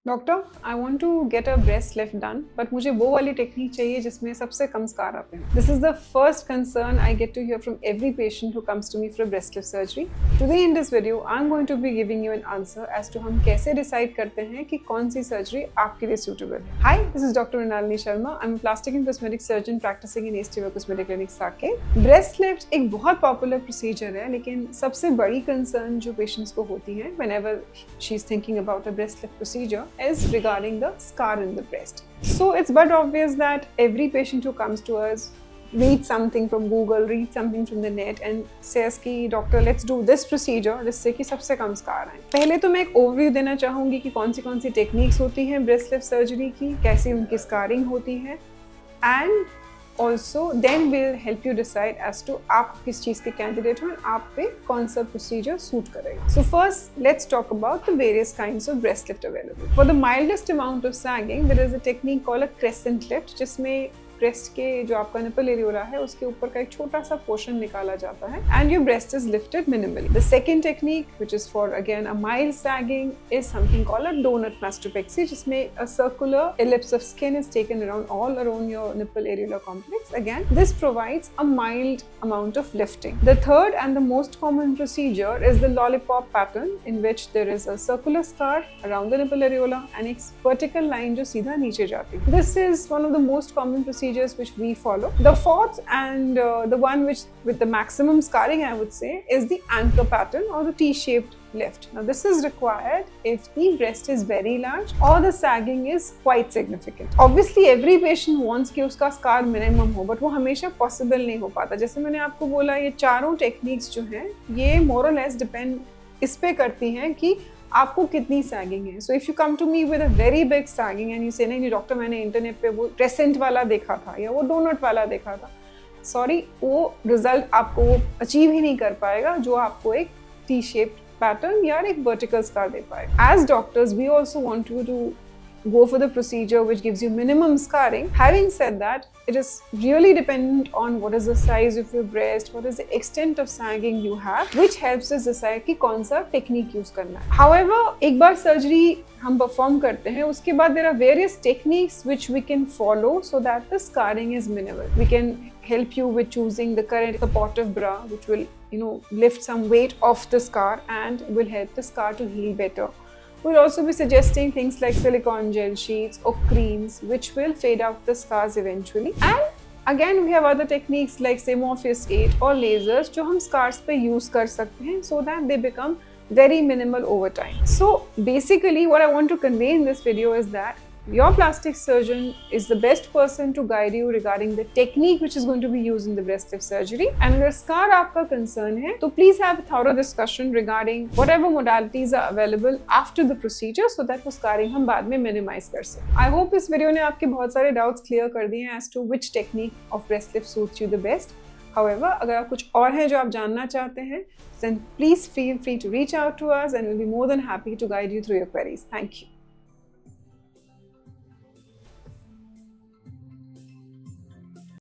Doctor, I want to get a breast lift done, but मुझे वो वाली technique चाहिए जिसमें सबसे कम स्कार आते हैं. This is the first concern I get to hear from every patient who comes to me for breast lift surgery. Today in this video I am going to be giving you an answer as to हम कैसे decide करते हैं कि कौन सी surgery आपके लिए suitable है. Hi, this is doctor Mrinalini Sharma. I am plastic and cosmetic surgeon practising in East River Cosmetic Clinic Saket. Breast lift एक बहुत पॉपुलर प्रोसीजर है, लेकिन सबसे बड़ी कंसर्न जो पेशेंट्स को होती है whenever she is thinking about a breast lift procedure is regarding the scar in the breast. So it's but obvious that every patient who comes to us reads something from Google, reads something from the net and says कि doctor let's do this procedure जिससे कि सबसे कम scar आए. पहले तो मैं एक overview देना चाहूँगी कि कौन सी टेक्निक्स होती हैं ब्रेस्ट लिफ्ट सर्जरी की, कैसी उनकी स्कारिंग होती है, and also then we'll help you decide as to आप किस चीज़ के कैंडिडेट हो, आप पे कौन सा प्रोसीजर सूट करेगा. So first let's talk about the various kinds of breast lift available. For the mildest amount of sagging there is a technique called a crescent lift, जिसमें ब्रेस्ट के जो आपका निपल एरियोला है उसके ऊपर का एक छोटा सा पोर्शन निकाला जाता है and your breast is lifted minimally. The second technique, which is for again a mild sagging, is something called a donut mastopexy, जिसमें a circular ellipse of skin is taken all around your nipple areolar complex. Again, this provides a mild amount of lifting. The third and the most common procedure is the lollipop pattern, in which there is a circular scar around the nipple areola and a vertical line जो सीधा नीचे जाती है. This is one of the most common procedures which we follow. The fourth and the one which with the maximum scarring, I would say, is the anchor pattern or the T-shaped lift. Now this is required if the breast is very large or the sagging is quite significant. Obviously every patient wants कि उसका scar minimum हो, but वो हमेशा possible नहीं हो पाता. जैसे मैंने आपको बोला, ये चारों techniques जो हैं ये more or less depend इस पे करती हैं कि आपको कितनी सैगिंग है. So if you come to me with a very big sagging and you say नहीं डॉक्टर मैंने इंटरनेट पे वो क्रेसेंट वाला देखा था या वो डोनट वाला देखा था, सॉरी, वो रिजल्ट आपको वो अचीव ही नहीं कर पाएगा जो आपको एक टी शेप्ड पैटर्न या एक वर्टिकल स्कार दे पाएगा. As doctors we also want you to go for the procedure which gives you minimum scarring. Having said that, it is really dependent on what is the size of your breast, what is the extent of sagging you have, which helps us decide कि कौन सा technique use करना है. However, एक बार surgery हम perform करते हैं, उसके बाद there are various techniques which we can follow so that the scarring is minimal. We can help you with choosing the correct supportive bra which will, lift some weight off the scar and will help the scar to heal better. We'll also be suggesting things like silicone gel sheets or creams which will fade out the scars eventually. And again we have other techniques like say Morpheus 8 or lasers जो हम scars पे use कर सकते हैं so that they become very minimal over time. So basically what I want to convey in this video is that your plastic surgeon is the best person to guide you regarding the technique which is going to be used in the breast lift surgery. And अगर scar आपका concern है तो please have a thorough discussion regarding whatever modalities are available after the procedure so that वो scarring हम बाद में minimize कर सकें. I hope इस वीडियो ने आपके बहुत सारे doubts clear कर दिए as to which technique of breast lift suits you the best. However, अगर आप कुछ और हैं जो आप जानना चाहते हैं, then please feel free to reach out to us and we'll be more than happy to guide you through your queries. Thank you.